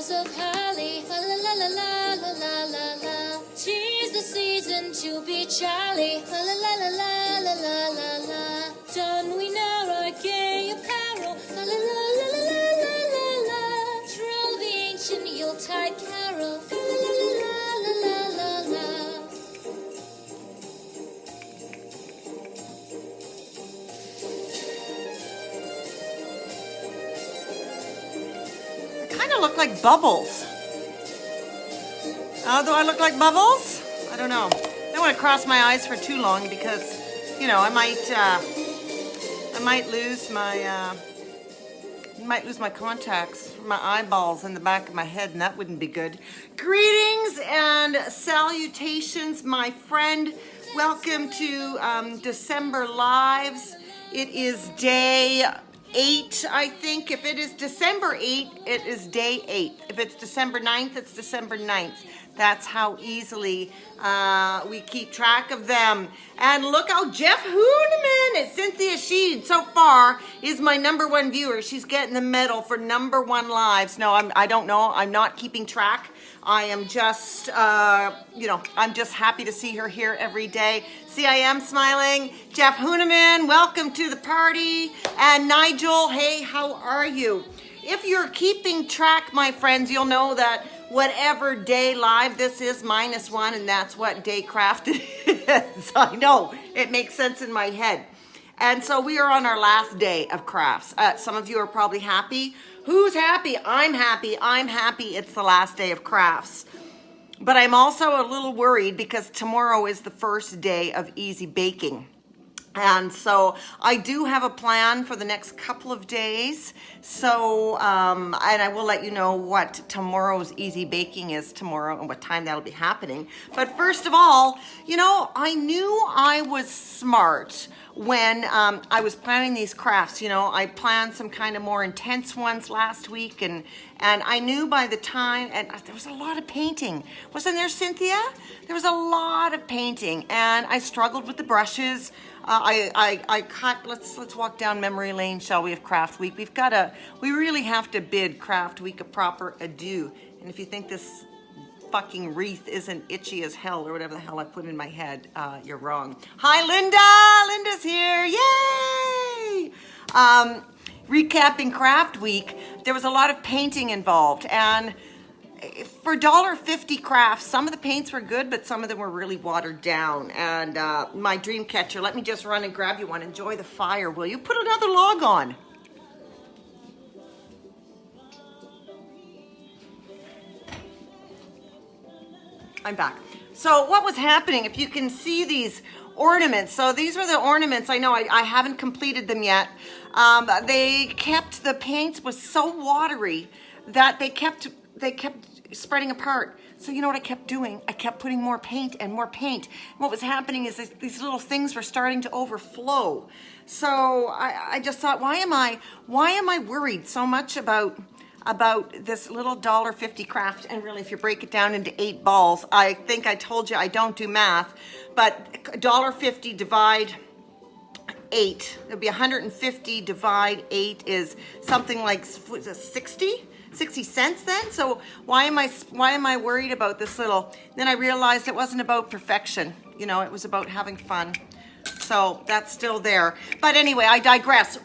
Rose of holly, la la la la la la la la. 'Tis the season to be jolly, la la la la la la la la la. Don we now our gay apparel, la la la la la la la la. Troll the ancient Yuletide carol, la la la la la la la. Kind of look like Bubbles. Do I look like Bubbles? I don't know. I don't want to cross my eyes for too long because, you know, I might lose my contacts, my eyeballs in the back of my head, and that wouldn't be good. Greetings and salutations, my friend. Welcome to December Lives. It is day 8, I think. If it is December 8, it is day 8. If it's December 9th, it's December 9th. That's how easily we keep track of them. And look how Jeff Hooneman is Cynthia Sheed so far is my #1 viewer. She's getting the medal for #1 lives. No, I don't know. I'm not keeping track. I am just, I'm just happy to see her here every day. See, I am smiling. Jeff Hooneman, welcome to the party. And Nigel, hey, how are you? If you're keeping track, my friends, you'll know that whatever day live this is -1, and that's what day craft is. I know, it makes sense in my head. And so we are on our last day of crafts. Some of you are probably happy. Who's happy? I'm happy. I'm happy it's the last day of crafts. But I'm also a little worried because tomorrow is the first day of easy baking. And so I do have a plan for the next couple of days. So, and I will let you know what tomorrow's easy baking is tomorrow and what time that'll be happening. But first of all, you know, I knew I was smart when I was planning these crafts. You know, I planned some kind of more intense ones last week, and I knew by the time, and there was a lot of painting. Wasn't there, Cynthia? There was a lot of painting, and I struggled with the brushes. I cut, let's walk down memory lane, shall we, of Craft Week. We really have to bid Craft Week a proper adieu. And if you think this fucking wreath isn't itchy as hell, or whatever the hell I put in my head, you're wrong. Hi, Linda! Linda's here, yay! Recapping Craft Week, there was a lot of painting involved, and for $1.50 crafts, some of the paints were good, but some of them were really watered down. And my dream catcher, let me just run and grab you one. Enjoy the fire, will you? Put another log on. I'm back. So what was happening, if you can see these ornaments, so these were the ornaments. I know I haven't completed them yet. The paints was so watery that they kept spreading apart. So you know what I kept doing? I kept putting more paint and more paint. And what was happening is these little things were starting to overflow. So I just thought, why am I worried so much about this little $1.50 craft? And really, if you break it down into 8 balls, I think I told you I don't do math, but $1.50 divide 8, it'll be 150 divide 8 is something like 60 cents then. So why am I worried about this little? Then I realized it wasn't about perfection. You know, it was about having fun. So that's still there. But anyway, I digress.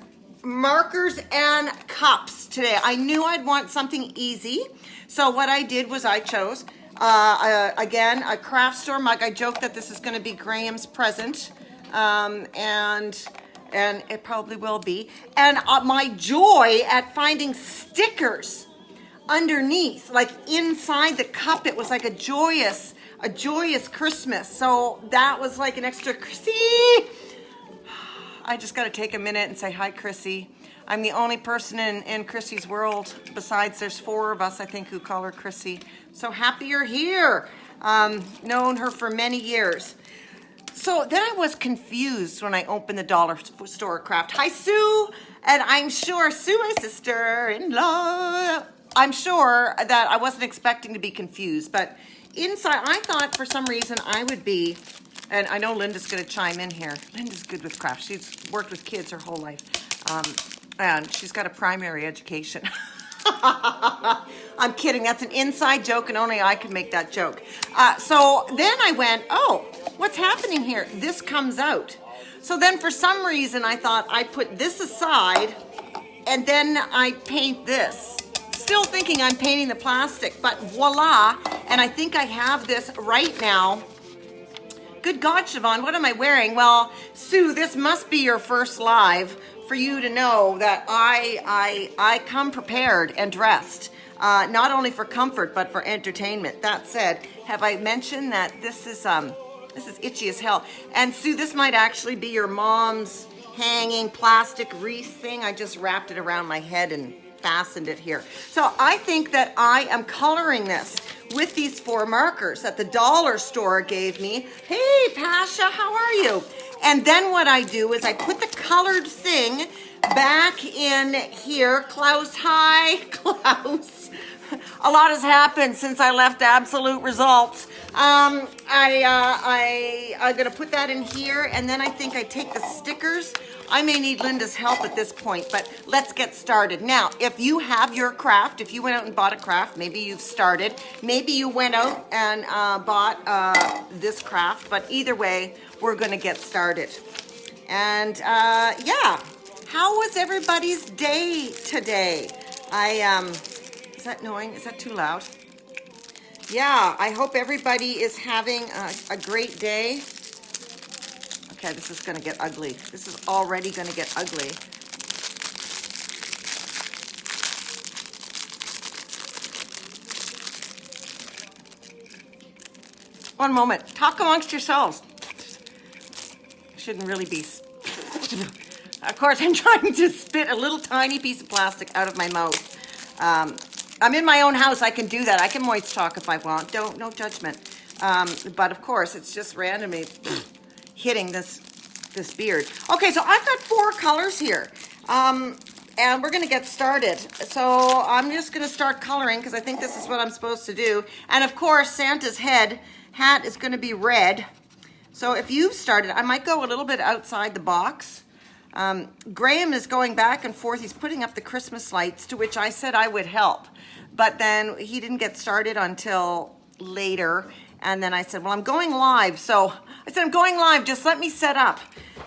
Markers and cups today. I knew I'd want something easy. So what I did was I chose, again, a craft store mug. I joked that this is going to be Graham's present. And it probably will be. And my joy at finding stickers underneath, like inside the cup, it was like a joyous Christmas. So that was like an extra Chrissy. I just got to take a minute and say hi, Chrissy. I'm the only person in Chrissy's world, besides there's 4 of us, I think, who call her Chrissy. So happy you're here. Known her for many years. So then I was confused when I opened the dollar store craft. Hi, Sue. And I'm sure, Sue, my sister-in-law, I'm sure that I wasn't expecting to be confused. But inside, I thought for some reason I would be, and I know Linda's going to chime in here. Linda's good with crafts. She's worked with kids her whole life. And she's got a primary education. I'm kidding. That's an inside joke, and only I can make that joke. So then I went, oh, what's happening here? This comes out. So then for some reason I thought I put this aside and then I paint this. Still thinking I'm painting the plastic, but voila. And I think I have this right now. Good God, Siobhan, what am I wearing? Well, Sue, this must be your first live for you to know that I come prepared and dressed, not only for comfort, but for entertainment. That said, have I mentioned that this is itchy as hell? And Sue, this might actually be your mom's hanging plastic wreath thing. I just wrapped it around my head and fastened it here. So I think that I am coloring this with these 4 markers that the dollar store gave me. Hey, Pasha, how are you? And then what I do is I put the colored thing back in here. Klaus, hi, Klaus. A lot has happened since I left Absolute Results. I'm gonna put that in here, and then I think I take the stickers. I may need Linda's help at this point, but let's get started. Now, if you have your craft, if you went out and bought a craft, maybe you've started, maybe you went out and bought this craft, but either way, we're gonna get started. And yeah, how was everybody's day today? Is that annoying? Is that too loud? Yeah, I hope everybody is having a great day. Okay, this is going to get ugly. This is already going to get ugly. One moment. Talk amongst yourselves. Shouldn't really be. Of course, I'm trying to spit a little tiny piece of plastic out of my mouth. I'm in my own house. I can do that. I can moist talk if I want. No judgment. But of course, it's just randomly hitting this beard. Okay, so I've got 4 colors here. And we're going to get started. So I'm just going to start coloring because I think this is what I'm supposed to do. And of course, Santa's hat is going to be red. So if you've started, I might go a little bit outside the box. Graham is going back and forth. He's putting up the Christmas lights, to which I said I would help. But then he didn't get started until later. And then I said, well, I'm going live. So I said, I'm going live. Just let me set up.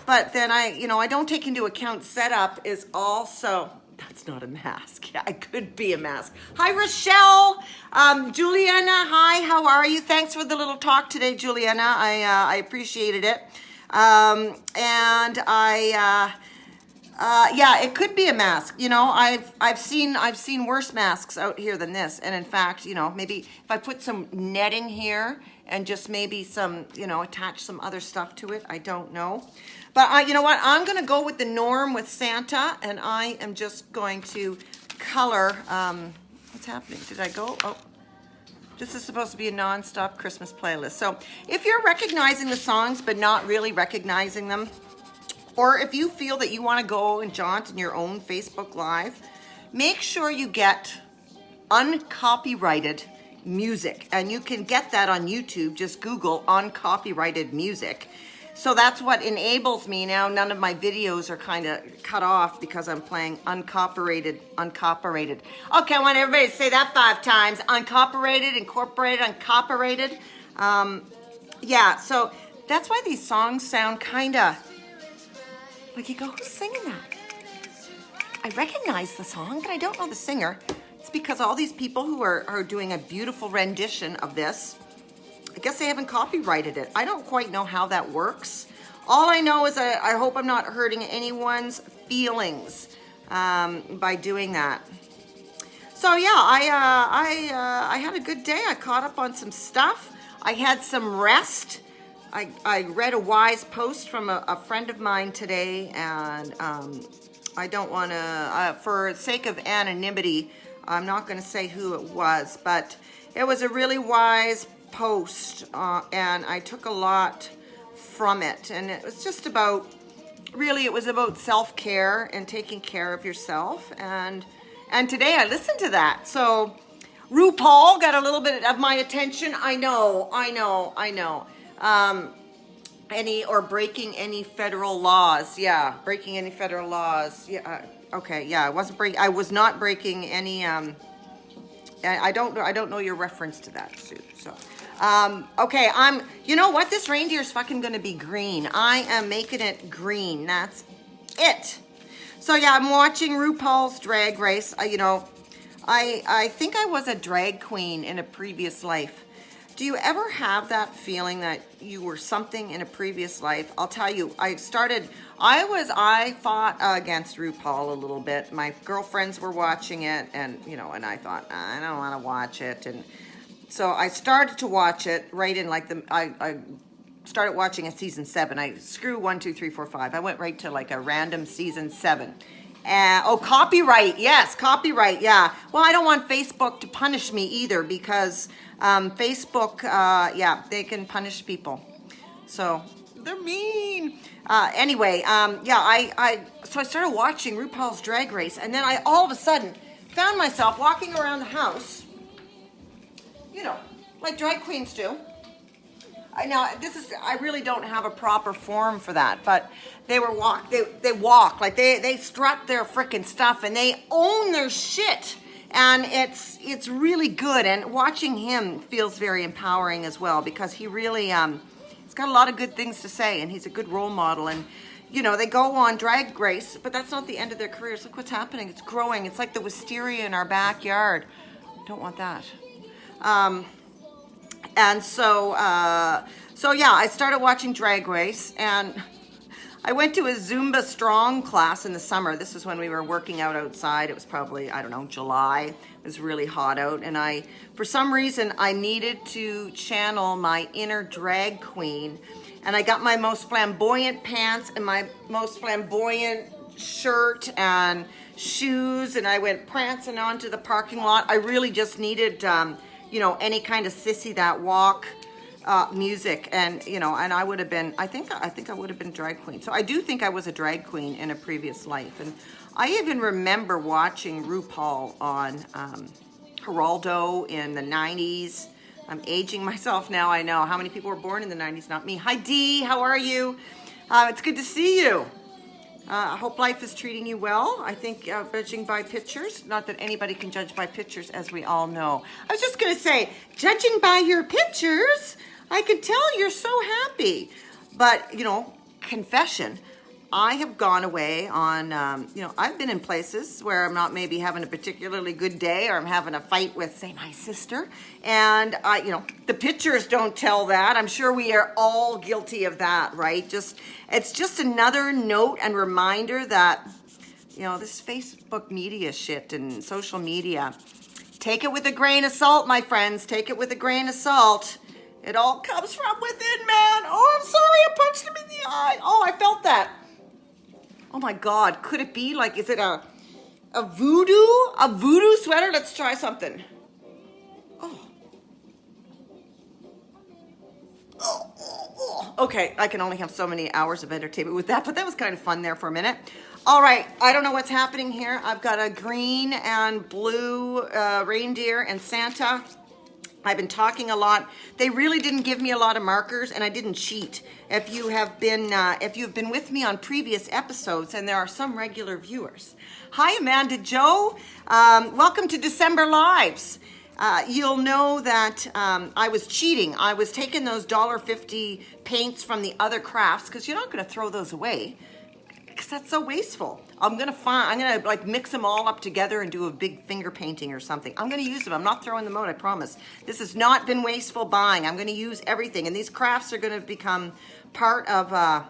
But then I don't take into account setup is also, that's not a mask. Yeah, it could be a mask. Hi, Rochelle. Juliana, hi, how are you? Thanks for the little talk today, Juliana. I appreciated it. Yeah, it could be a mask. You know, I've seen worse masks out here than this. And in fact, maybe if I put some netting here and just maybe some, attach some other stuff to it, I don't know. But you know what? I'm going to go with the norm with Santa, and I am just going to color. What's happening? Did I go? Oh. This is supposed to be a non-stop Christmas playlist. So if you're recognizing the songs but not really recognizing them, or if you feel that you want to go and jaunt in your own Facebook Live, make sure you get uncopyrighted music. And you can get that on YouTube. Just Google uncopyrighted music. So that's what enables me now. None of my videos are kind of cut off because I'm playing uncopyrighted. Okay, I want everybody to say that 5 times. Uncopyrighted, incorporated, uncopyrighted. Yeah, so that's why these songs sound kind of like you go, who's singing that? I recognize the song, but I don't know the singer. It's because all these people who are doing a beautiful rendition of this, I guess they haven't copyrighted it. I don't quite know how that works. All I know is I hope I'm not hurting anyone's feelings by doing that. So yeah, I had a good day. I caught up on some stuff. I had some rest. I read a wise post from a friend of mine today, and I don't want to, for sake of anonymity, I'm not going to say who it was, but it was a really wise post, and I took a lot from it. And it was just about, really, it was about self-care and taking care of yourself. And today I listened to that. So RuPaul got a little bit of my attention. I know. Breaking any federal laws. Yeah, breaking any federal laws. Yeah. Okay. Yeah, I was not breaking any I don't know your reference to that, Sue. So, okay, you know what? This reindeer's fucking gonna be green. I am making it green. That's it. So yeah, I'm watching RuPaul's Drag Race. I think I was a drag queen in a previous life. Do you ever have that feeling that you were something in a previous life? I'll tell you, I fought against RuPaul a little bit. My girlfriends were watching it, and I thought, I don't want to watch it. And so I started to watch it right in I started watching at season 7. I screw 1, 2, 3, 4, 5. I went right to like a random season 7. Copyright. Yes, copyright. Yeah. Well, I don't want Facebook to punish me either because Facebook, they can punish people. So they're mean. Anyway, so I started watching RuPaul's Drag Race, and then I all of a sudden found myself walking around the house, like drag queens do. I really don't have a proper form for that, but they walk like they strut their frickin' stuff and they own their shit, and it's really good. And watching him feels very empowering as well because he really he's got a lot of good things to say, and he's a good role model. And they go on Drag Race, but that's not the end of their careers. Look what's happening. It's growing. It's like the wisteria in our backyard. Don't want that. And so I started watching Drag Race, and I went to a Zumba Strong class in the summer. This was when we were working out outside. It was probably, July. It was really hot out, and for some reason, I needed to channel my inner drag queen, and I got my most flamboyant pants and my most flamboyant shirt and shoes, and I went prancing onto the parking lot. I really just needed any kind of sissy that walk music, and and I would have been, I think I would have been drag queen. So I do think I was a drag queen in a previous life. And I even remember watching RuPaul on Geraldo in the 90s. I'm aging myself now, I know. How many people were born in the 90s? Not me. Hi Dee, how are you? It's good to see you. I hope life is treating you well. I think judging by pictures, not that anybody can judge by pictures, as we all know. I was just going to say, judging by your pictures, I can tell you're so happy. But, confession, I have gone away on, I've been in places where I'm not maybe having a particularly good day, or I'm having a fight with, say, my sister. And, the pictures don't tell that. I'm sure we are all guilty of that, right? It's just another note and reminder that, this Facebook media shit and social media, take it with a grain of salt, my friends. Take it with a grain of salt. It all comes from within, man. Oh, I'm sorry, I punched him in the eye. Oh, I felt that. Oh my God, could it be is it a voodoo sweater? Let's try something. Oh. Okay, I can only have so many hours of entertainment with that, but that was kind of fun there for a minute. All right, I don't know what's happening here. I've got a green and blue reindeer and Santa. I've been talking a lot. They really didn't give me a lot of markers, and I didn't cheat. If you have been with me on previous episodes, and there are some regular viewers. Hi, Amanda Joe. Welcome to December Lives. You'll know that I was cheating. I was taking those $1.50 paints from the other crafts, because you're not going to throw those away, because that's so wasteful. I'm gonna mix them all up together and do a big finger painting or something. I'm gonna use them. I'm not throwing them out, I promise. This has not been wasteful buying. I'm gonna use everything, and these crafts are gonna become part of a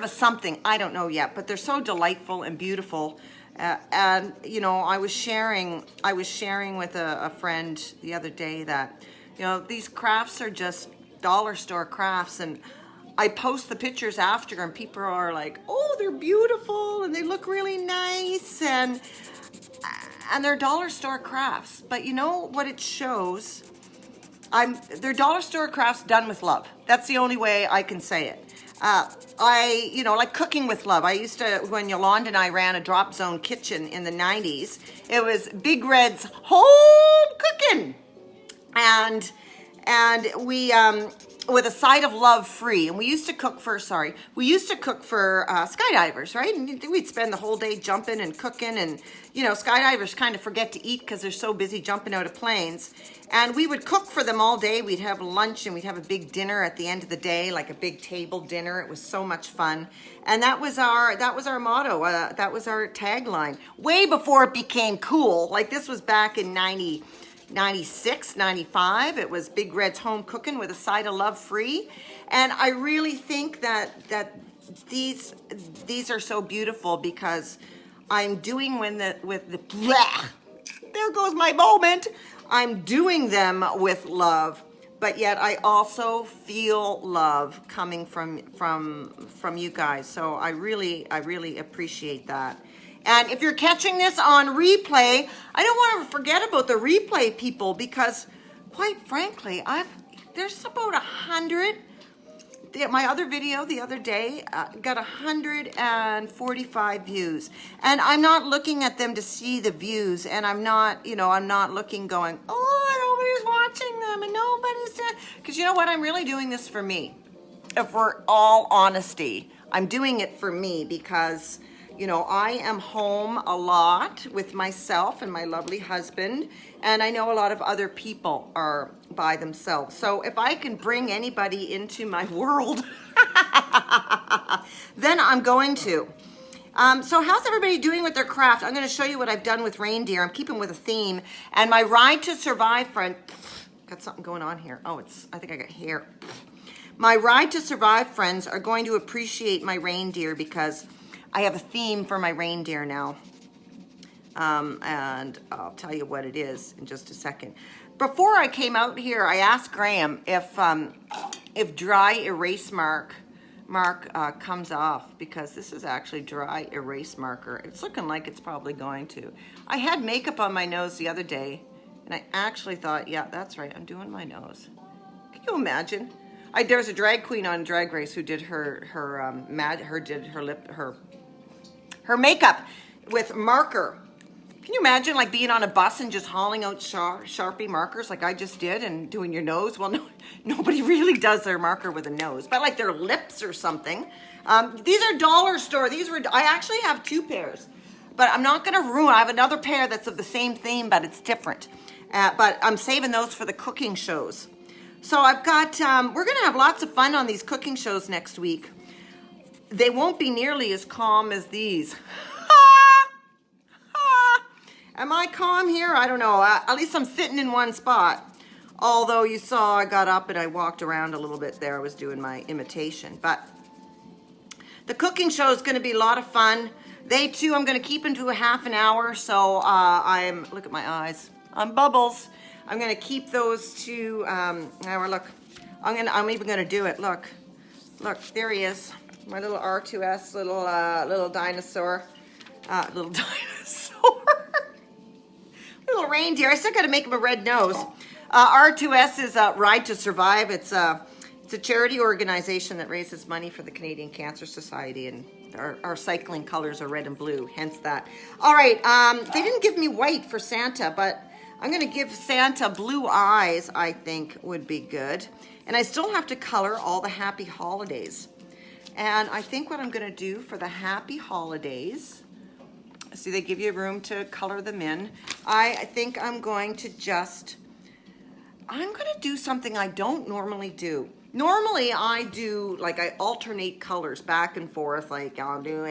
something. I don't know yet, but they're so delightful and beautiful. And I was sharing with a friend the other day that these crafts are just dollar store crafts, and I post the pictures after, and people are like, oh, they're beautiful and they look really nice, and they're dollar store crafts. But you know what it shows? They're dollar store crafts done with love. That's the only way I can say it. Like cooking with love. I used to, when Yolanda and I ran a Drop Zone kitchen in the 90s, it was Big Red's home cooking. And we, with a side of love free. And we used to cook for skydivers, right? And we'd spend the whole day jumping and cooking, and you know, skydivers kind of forget to eat because they're so busy jumping out of planes. And we would cook for them all day. We'd have lunch and we'd have a big dinner at the end of the day, like a big table dinner. It was so much fun. And that was our motto. That was our tagline. Way before it became cool. Like this was back in 96, 95. It was Big Red's Home Cooking with a side of love free. And I really think that these are so beautiful because I'm doing there goes my moment. I'm doing them with love, but yet I also feel love coming from you guys. So I really appreciate that. And if you're catching this on replay, I don't want to forget about the replay people because, quite frankly, there's about 100. My other video the other day got 145 views, and I'm not looking at them to see the views, and I'm not looking going, oh, nobody's watching them, and nobody's there, because you know what? I'm really doing this for me. If we're all honesty, I'm doing it for me because, you know, I am home a lot with myself and my lovely husband, and I know a lot of other people are by themselves. So if I can bring anybody into my world, then I'm going to. So how's everybody doing with their craft? I'm going to show you what I've done with reindeer. I'm keeping with a theme. And my Ride to Survive friend, got something going on here. Oh, I think I got hair. My Ride to Survive friends are going to appreciate my reindeer because I have a theme for my reindeer now. And I'll tell you what it is in just a second. Before I came out here, I asked Graham if dry erase mark comes off, because this is actually dry erase marker. It's looking like it's probably going to. I had makeup on my nose the other day, and I actually thought, yeah, that's right, I'm doing my nose. Can you imagine? There was a drag queen on Drag Race who did her makeup with marker. Can you imagine like being on a bus and just hauling out Sharpie markers like I just did and doing your nose? Well, no, nobody really does their marker with a nose, but like their lips or something. These are dollar store. I actually have 2 pairs, but I'm not going to ruin. I have another pair that's of the same theme, but it's different. But I'm saving those for the cooking shows. So I've got, we're going to have lots of fun on these cooking shows next week. They won't be nearly as calm as these. Am I calm here? I don't know. At least I'm sitting in one spot. Although you saw I got up and I walked around a little bit there. I was doing my imitation. But the cooking show is going to be a lot of fun. They too, I'm going to keep into a half an hour. So look at my eyes. I'm bubbles. I'm going to keep those to an hour. Look, I'm even going to do it. Look, there he is. My little R2S, little dinosaur. Little reindeer. I still got to make him a red nose. R2S is Ride to Survive. It's a charity organization that raises money for the Canadian Cancer Society, and our cycling colors are red and blue, hence that. All right, they didn't give me white for Santa, but I'm going to give Santa blue eyes, I think would be good. And I still have to color all the happy holidays. And I think what I'm going to do for the happy holidays, see, they give you room to color them in. I think I'm going to do something I don't normally do. Normally I do, like I alternate colors back and forth, like I'll do,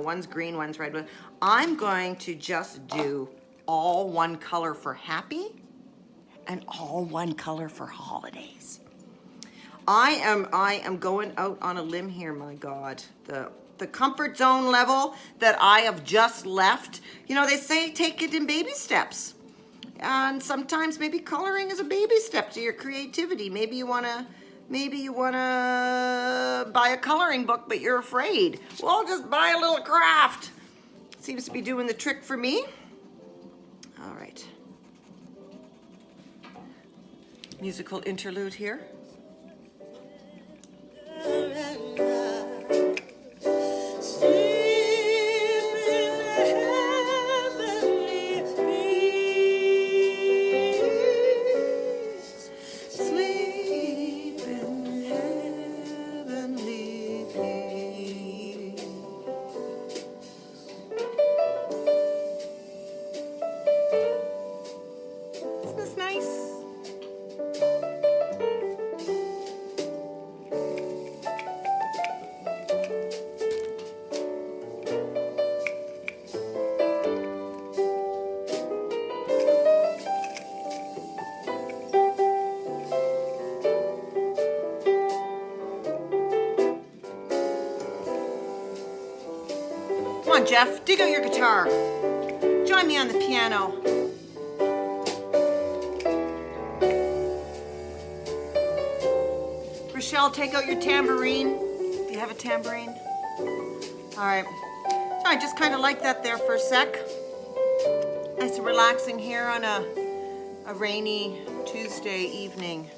one's green, one's red. I'm going to just do all one color for happy and all one color for holidays. I am going out on a limb here, my God. The comfort zone level that I have just left. You know, they say take it in baby steps. And sometimes maybe coloring is a baby step to your creativity. Maybe you wanna buy a coloring book, but you're afraid. Well, just buy a little craft. Seems to be doing the trick for me. All right. Musical interlude here. Sleep in on, Jeff, dig out your guitar. Join me on the piano. Rochelle, take out your tambourine. Do you have a tambourine? All right. So I just kind of like that there for a sec. Nice and relaxing here on a rainy Tuesday evening.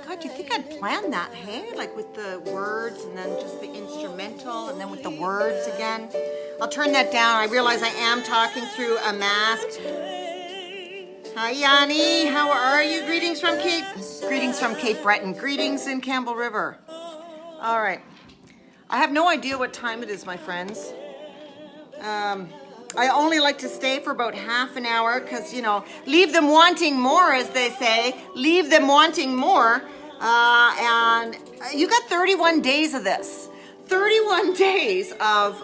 God, do you think I'd plan that, hey? Like with the words and then just the instrumental and then with the words again. I'll turn that down. I realize I am talking through a mask. Hi, Yanni. How are you? Greetings from Cape Breton. Greetings in Campbell River. All right. I have no idea what time it is, my friends. I only like to stay for about half an hour because, you know, leave them wanting more, as they say. Leave them wanting more. And you got 31 days of this. 31 days of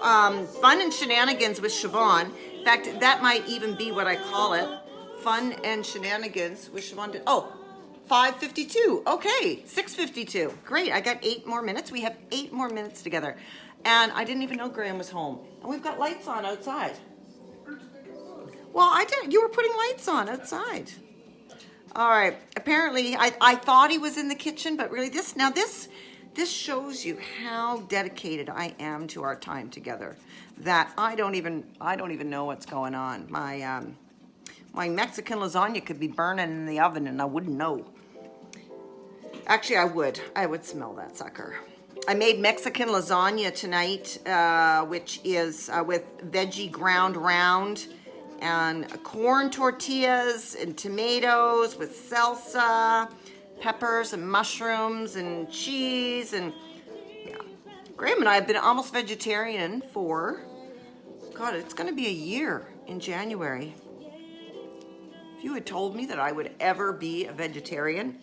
fun and shenanigans with Siobhan. In fact, that might even be what I call it. Fun and shenanigans with Siobhan. Oh, 5:52. Okay, 6:52. Great, I got 8 more minutes. We have 8 more minutes together. And I didn't even know Graham was home. And we've got lights on outside. Well, I didn't. You were putting lights on outside. All right. Apparently, I thought he was in the kitchen, but really this shows you how dedicated I am to our time together. That I don't even know what's going on. My Mexican lasagna could be burning in the oven and I wouldn't know. Actually, I would smell that sucker. I made Mexican lasagna tonight, which is with veggie ground round and corn tortillas and tomatoes with salsa, peppers and mushrooms and cheese. And yeah, Graham and I have been almost vegetarian for, God, it's going to be a year in January. If you had told me that I would ever be a vegetarian,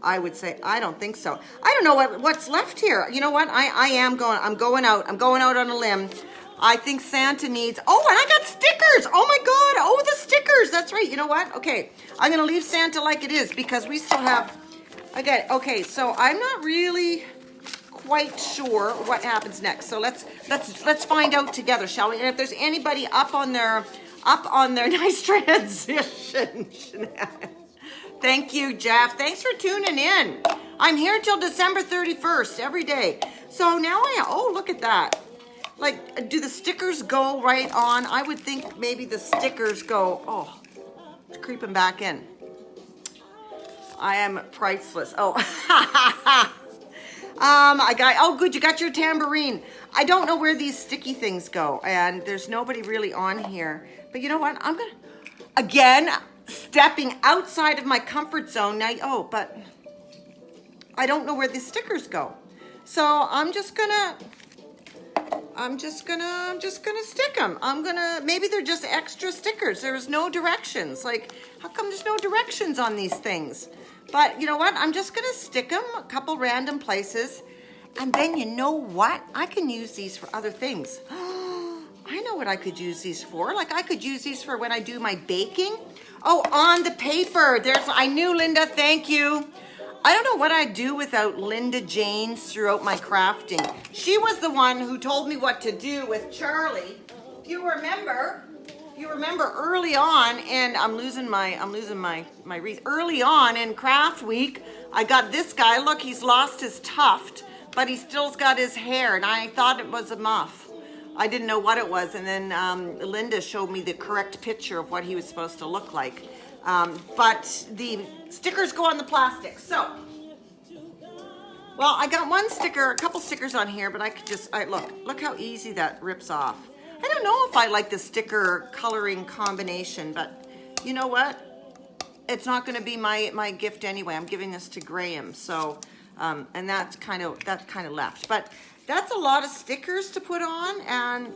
I would say, I don't think so. I don't know what's left here. You know what? I'm going out on a limb. I think Santa needs, and I got stickers. Oh my God. Oh, the stickers. That's right. You know what? Okay. I'm going to leave Santa like it is because we still have, okay. So I'm not really quite sure what happens next. So let's find out together, shall we? And if there's anybody up on their nice transition. Thank you, Jeff. Thanks for tuning in. I'm here till December 31st every day. So now look at that. Like, do the stickers go right on? I would think maybe the stickers go, it's creeping back in. I am priceless. Good, you got your tambourine. I don't know where these sticky things go, and there's nobody really on here. But you know what? I'm gonna, again, stepping outside of my comfort zone now. But I don't know where these stickers go. So I'm just gonna stick them. Maybe they're just extra stickers. There's no directions. Like, how come there's no directions on these things? But you know what? I'm just gonna stick them a couple random places. And then you know what? I can use these for other things. I know what I could use these for. Like, I could use these for when I do my baking. On the paper. I knew, Linda, thank you. I don't know what I'd do without Linda Janes throughout my crafting. She was the one who told me what to do with Charlie. If you remember early on, and I'm losing my wreath. Early on in craft week, I got this guy. Look, he's lost his tuft, but he still's got his hair, and I thought it was a muff. I didn't know what it was, and then Linda showed me the correct picture of what he was supposed to look like. But the stickers go on the plastic. So, well, I got a couple stickers on here, but I could just, look how easy that rips off. I don't know if I like the sticker coloring combination, but you know what? It's not going to be my gift anyway. I'm giving this to Graham. So, and that kind of left. But that's a lot of stickers to put on, and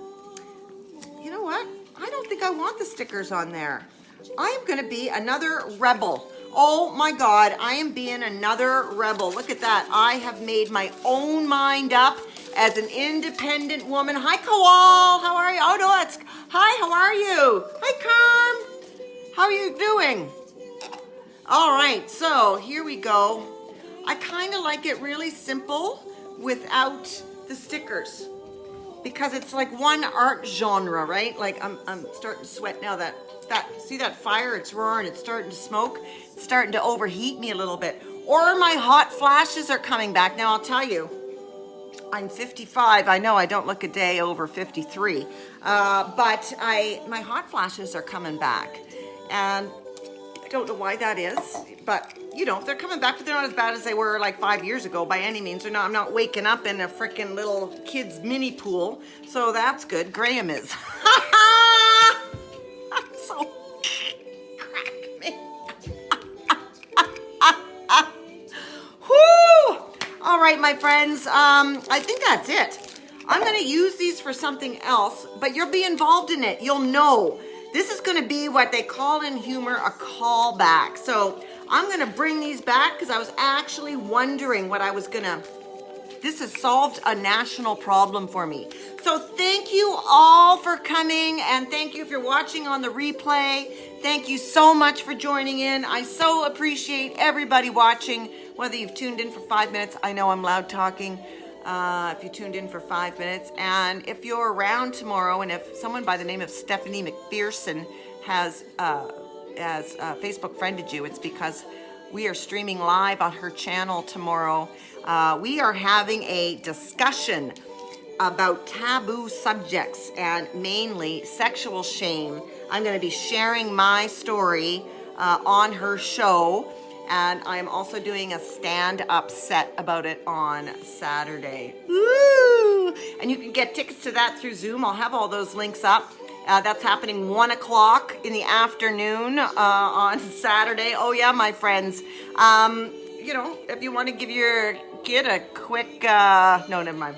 you know what? I don't think I want the stickers on there. I am going to be another rebel. Oh my God, I am being another rebel. Look at that. I have made my own mind up as an independent woman. Hi, Kowal. How are you? Oh, no, hi, how are you? Hi, Carm. How are you doing? All right, so here we go. I kind of like it really simple without the stickers because it's like one art genre, right? Like I'm starting to sweat now that see that fire, it's roaring, it's starting to smoke, it's starting to overheat me a little bit. Or my hot flashes are coming back. Now I'll tell you, I'm 55. I know I don't look a day over 53, but my hot flashes are coming back, and I don't know why that is, but you know, they're coming back, but they're not as bad as they were like 5 years ago by any means. They're not. I'm not waking up in a freaking little kid's mini pool, so that's good. Graham is. I'm so crack me. Whoo! All right, my friends. I think that's it. I'm going to use these for something else, but you'll be involved in it. You'll know. This is going to be what they call in humor a callback. So I'm going to bring these back because I was actually wondering what I was going to... This has solved a national problem for me. So thank you all for coming, and thank you if you're watching on the replay. Thank you so much for joining in. I so appreciate everybody watching, whether you've tuned in for 5 minutes. I know I'm loud talking. If you tuned in for 5 minutes, and if you're around tomorrow, and if someone by the name of Stephanie McPherson has Facebook friended you, it's because we are streaming live on her channel tomorrow. We are having a discussion about taboo subjects and mainly sexual shame. I'm going to be sharing my story on her show. And I'm also doing a stand-up set about it on Saturday. Woo! And you can get tickets to that through Zoom. I'll have all those links up. That's happening 1 o'clock in the afternoon on Saturday. Oh yeah, my friends. You know, if you want to give your kid a quick... no, never mind.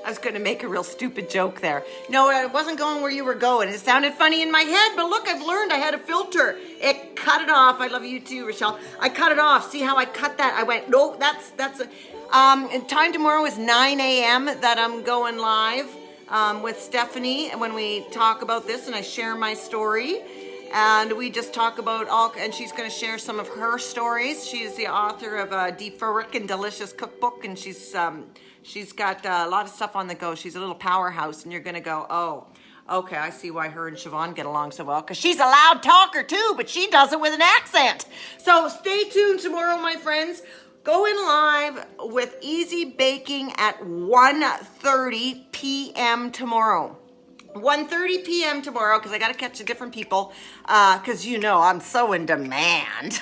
I was going to make a real stupid joke there. No, I wasn't going where you were going. It sounded funny in my head, but look, I've learned I had a filter. It cut it off. I love you too, Rochelle. I cut it off. See how I cut that? I went, no, that's and time tomorrow is 9 a.m. that I'm going live with Stephanie when we talk about this and I share my story. And we just talk about and she's going to share some of her stories. She is the author of a frickin' delicious cookbook, and she's got a lot of stuff on the go. She's a little powerhouse, and you're going to go, oh, okay, I see why her and Siobhan get along so well, because she's a loud talker too, but she does it with an accent. So stay tuned tomorrow, my friends. Going live with Easy Baking at 1:30 p.m. tomorrow. 1:30 p.m. tomorrow, because I got to catch the different people, because you know I'm so in demand.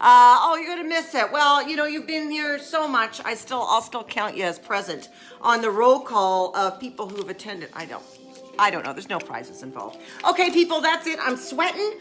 Oh, you're gonna miss it. Well, you know, you've been here so much. I'll still count you as present on the roll call of people who've attended. I don't know. There's no prizes involved. Okay, people, that's it. I'm sweating.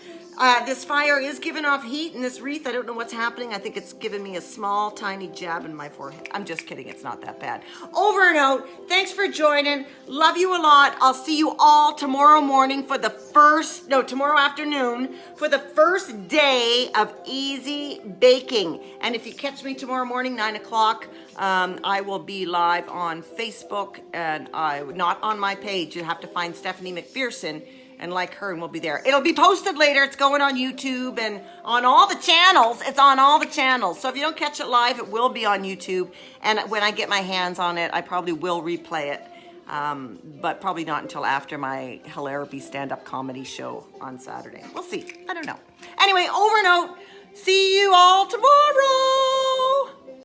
This fire is giving off heat in this wreath. I don't know what's happening. I think it's giving me a small, tiny jab in my forehead. I'm just kidding. It's not that bad. Over and out. Thanks for joining. Love you a lot. I'll see you all tomorrow morning for tomorrow afternoon for the first day of Easy Baking. And if you catch me tomorrow morning, 9 o'clock, I will be live on Facebook, and not on my page. You have to find Stephanie McPherson and like her, and we'll be there. It'll be posted later. It's going on YouTube and on all the channels. It's on all the channels. So if you don't catch it live, it will be on YouTube. And when I get my hands on it, I probably will replay it. But probably not until after my Hilarity stand-up comedy show on Saturday. We'll see. I don't know. Anyway, over and out. See you all tomorrow.